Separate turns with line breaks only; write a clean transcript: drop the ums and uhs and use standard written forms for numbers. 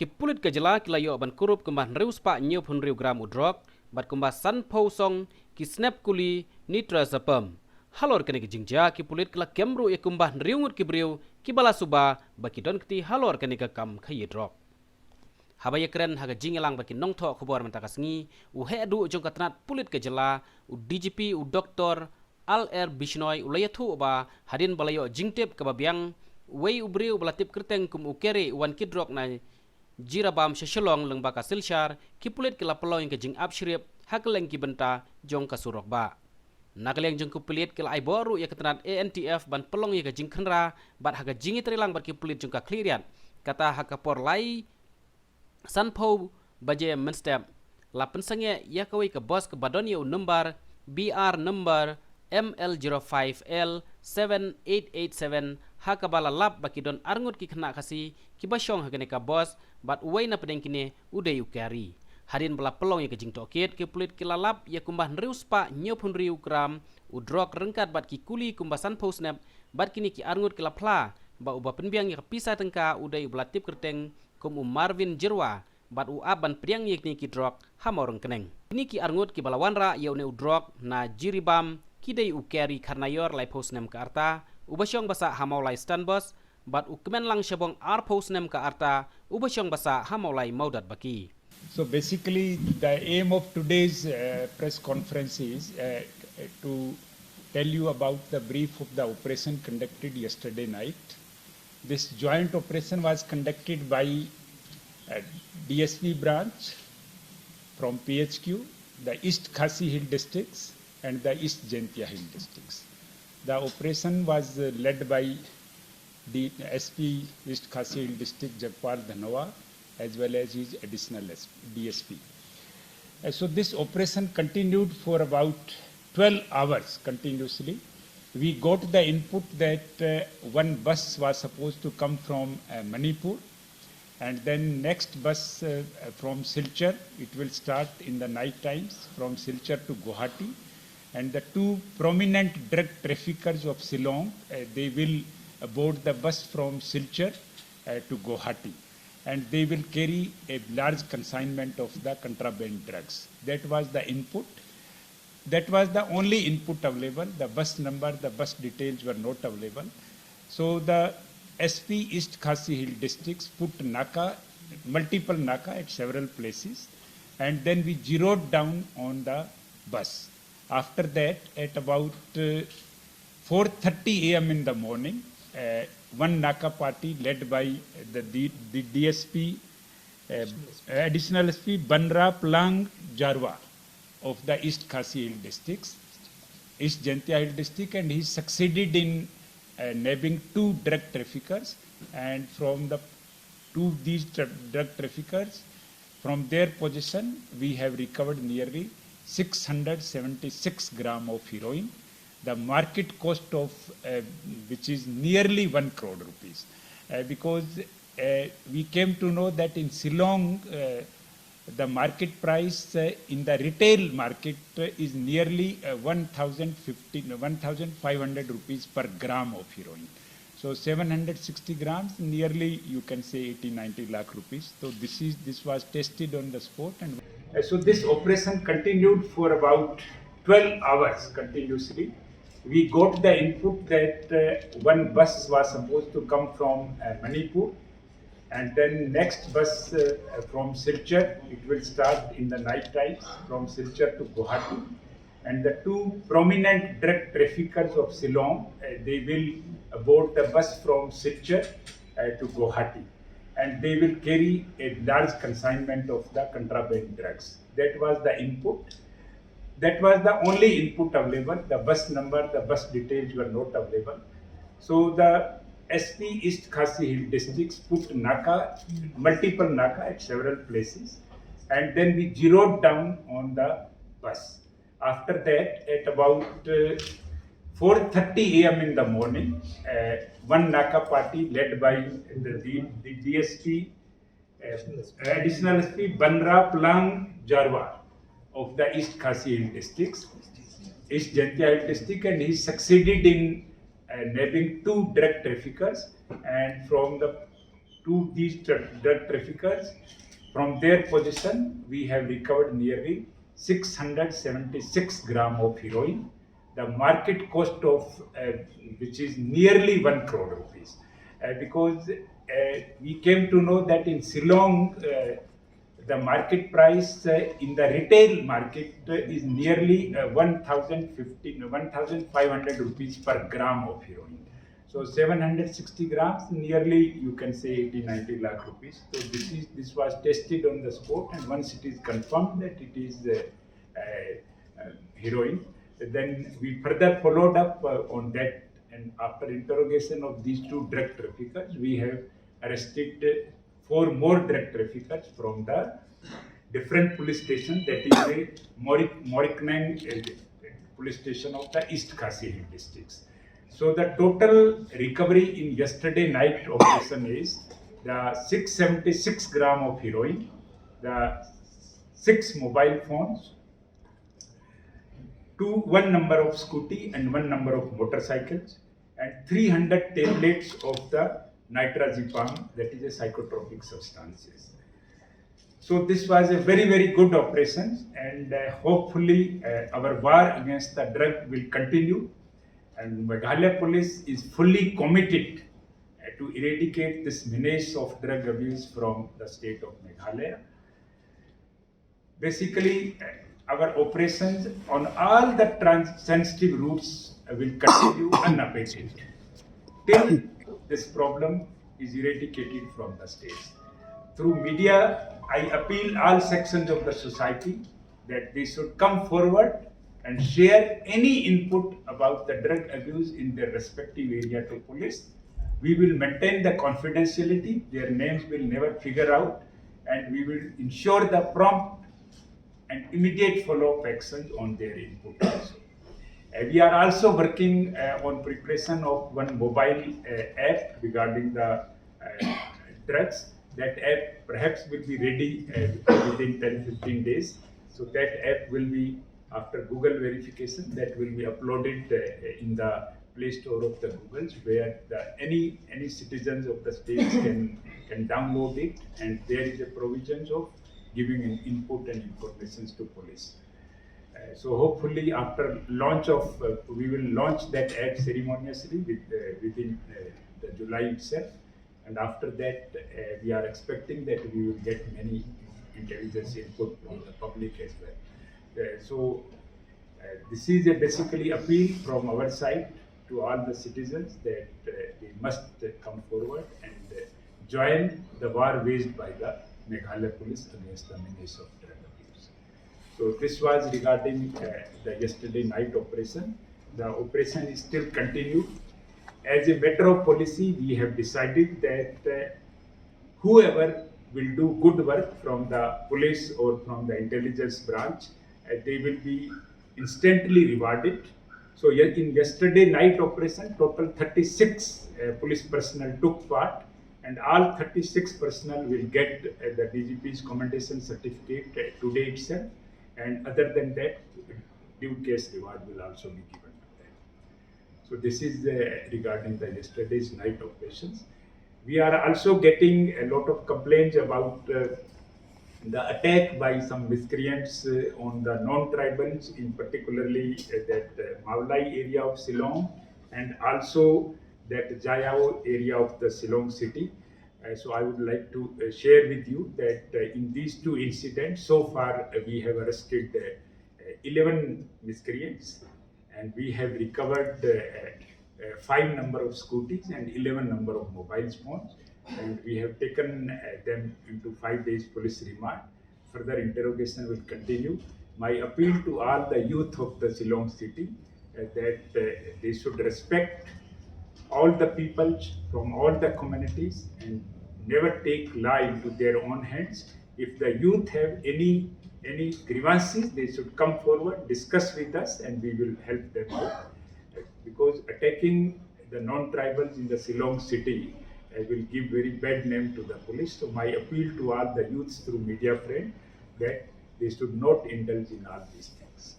ki pulit ke jela ki layo ban kurup kumbah riu spa nyo pun riu gram udrok bat kumbah san po song ki snap kuli nitrazepam halor kene ki jingja ki pulit kala kemru e kumbah riu ngut ki briu ki bala suba baki don kti halor kene ka kam khaye drok habaya keren haga jingelang baki nongtho khubor mentakasngi u hedu jong katnat pulit ke jela u DGP u doktor Al Bishnoi ulayathu ba hadin balayo jingtep kababiang wei ubriu balatip kerteng kum ukere wan kidrok na jirabam seshelong leng baka silshar kipulit kila peloing ke jing abshrip hakeleng ki benta jong kasurok ba nakaleng jong kupulit kila aiboru ya ketenat ANTF ban pelong ya ke jing khenra bat haga jingi terilang bar kipulit jong ka Khliehriat kata hakapor lai sanpo baje menstep la pensange ya kawai ke bos ke badonio number BR number ML05L7887 hakabala lab baki don arngut ki khna khasi ki basyong hagane ka bos bat uwai na pedeng kine uday ukari hadin bala pelong ya kejing tokit ki pulit ki lalap ya kumbah riu spa nyopun riu gram udrok rengkat bat ki kuli kumbasan posnap bat kini ki arngut ki lapla ba uba penbiang ya pisah tengka uday belatip kerteng kum Marvin Jirwa bat u aban priang yek ni ki drok hamorong keneng ini ki arngut ki balawanra ya une udrok na jiribam kidai ukeri karnayor lai posnem ke arta ubasyong basa hamau lai stanbos bat ukmen lang syabong ar posnem ke arta ubasyong basa hamau lai maudat baki.
So basically the aim of today's press conference is to tell you about the brief of the operation conducted yesterday night. This joint operation was conducted by DSP branch from PHQ, the East Khasi Hill districts and the East Jaintia Hill districts. The operation was led by the SP East Khasi Hill district Jagpal Dhanawa as well as his additional DSP. So this operation continued for about 12 hours continuously. We got the input that one bus was supposed to come from Manipur, and then next bus from Silchar. It will start in the night times from Silchar to Guwahati. And the two prominent drug traffickers of Shillong, they will board the bus from Silchar to Guwahati, and they will carry a large consignment of the contraband drugs. That was the input. That was the only input available. The bus number, the bus details were not available. So the SP East Khasi Hill districts put naka, multiple naka at several places, and then we zeroed down on the bus. After that, at about 4:30 a.m. in the morning, one Naka party led by the DSP, additional SP Banra Plang Jarwa of the East Khasi Hill districts, East Jaintia Hill district, and he succeeded in nabbing two drug traffickers, and from these drug traffickers, from their possession, we have recovered nearly 676 gram of heroin, the market cost of which is nearly 1 crore rupees. Because we came to know that in Shillong, the market price in the retail market is nearly 1,500 rupees per gram of heroin. So 760 grams, nearly you can say 80-90 lakh rupees. So this was tested on the spot, and so this operation continued for about 12 hours continuously. We got the input that one bus was supposed to come from Manipur, and then next bus from Silchar. It will start in the night times from Silchar to Guwahati, and the two prominent drug traffickers of Shillong, they will board the bus from Silchar to Guwahati, and they will carry a large consignment of the contraband drugs. That was the input. That was the only input available. The bus number, the bus details were not available. So the SP East Khasi Hill districts put naka, multiple naka at several places, and then we zeroed down on the bus. After that, at about 4:30 a.m. in the morning, one naka party led by the DSP, additional SP Banra Plang Jarwa of the East Khasi Hill districts, East Jaintia Hill district, and he succeeded in nabbing two drug traffickers, and from to these drug traffickers. From their possession, we have recovered nearly 676 gram of heroin. The market cost of which is nearly 1 crore rupees. Because we came to know that in Shillong, the market price in the retail market is nearly 1,500 rupees per gram of heroin. So 760 grams, nearly you can say 80-90 lakh rupees. So this was tested on the spot, and once it is confirmed that it is heroin, then we further followed up on that, and after interrogation of these two drug traffickers, we have arrested 4 more drug traffickers from the different police station, that is the Moriknang police station of the East Khasi Hill districts. So the total recovery in yesterday night operation is the 676 gram of heroin, the 6 mobile phones, one number of scooty and 1 number of motorcycles, and 300 tablets of the nitrazepam, that is a psychotropic substances. So this was a very, very good operation, and hopefully our war against the drug will continue, and Meghalaya police is fully committed to eradicate this menace of drug abuse from the state of Meghalaya. Basically, our operations on all the sensitive routes will continue unabated till this problem is eradicated from the states. Through media, I appeal all sections of the society that they should come forward and share any input about the drug abuse in their respective area to police. We will maintain the confidentiality, their names will never figure out, and we will ensure the prompt and immediate follow-up actions on their input also. We are also working on preparation of one mobile app regarding the drugs. That app perhaps will be ready within 10-15 days. So that app will be, after Google verification, that will be uploaded in the Play Store of the Google, where any citizens of the states can download it, and there is a provisions of giving an input and information to police. So hopefully after launch of, we will launch that app ceremoniously within the July itself, and after that we are expecting that we will get many intelligence input from the public as well. So this is a basically appeal from our side to all the citizens that they must come forward and join the war waged by the Meghalaya police against the menace of drug abuse. So this was regarding the yesterday night operation. The operation is still continued. As a matter of policy, we have decided that whoever will do good work from the police or from the intelligence branch, they will be instantly rewarded. So in yesterday night operation, total 36 police personnel took part, and all 36 personnel will get the DGP's commendation certificate today itself, and other than that, due case reward will also be given to them. So this is regarding the yesterday's night operations. We are also getting a lot of complaints about the attack by some miscreants on the non-tribals, in particularly that Mawlai area of Shillong, and also that Jayao area of the Shillong city. So I would like to share with you that in these two incidents, so far we have arrested 11 miscreants, and we have recovered 5 number of scooties and 11 number of mobile phones, and we have taken them into 5 days police remand. Further interrogation will continue. My appeal to all the youth of the Shillong city that they should respect all the people from all the communities and never take law into their own hands. If the youth have any grievances, they should come forward, discuss with us, and we will help them out. Because attacking the non-tribals in the Shillong city will give very bad name to the police. So my appeal to all the youths through media friend that they should not indulge in all these things.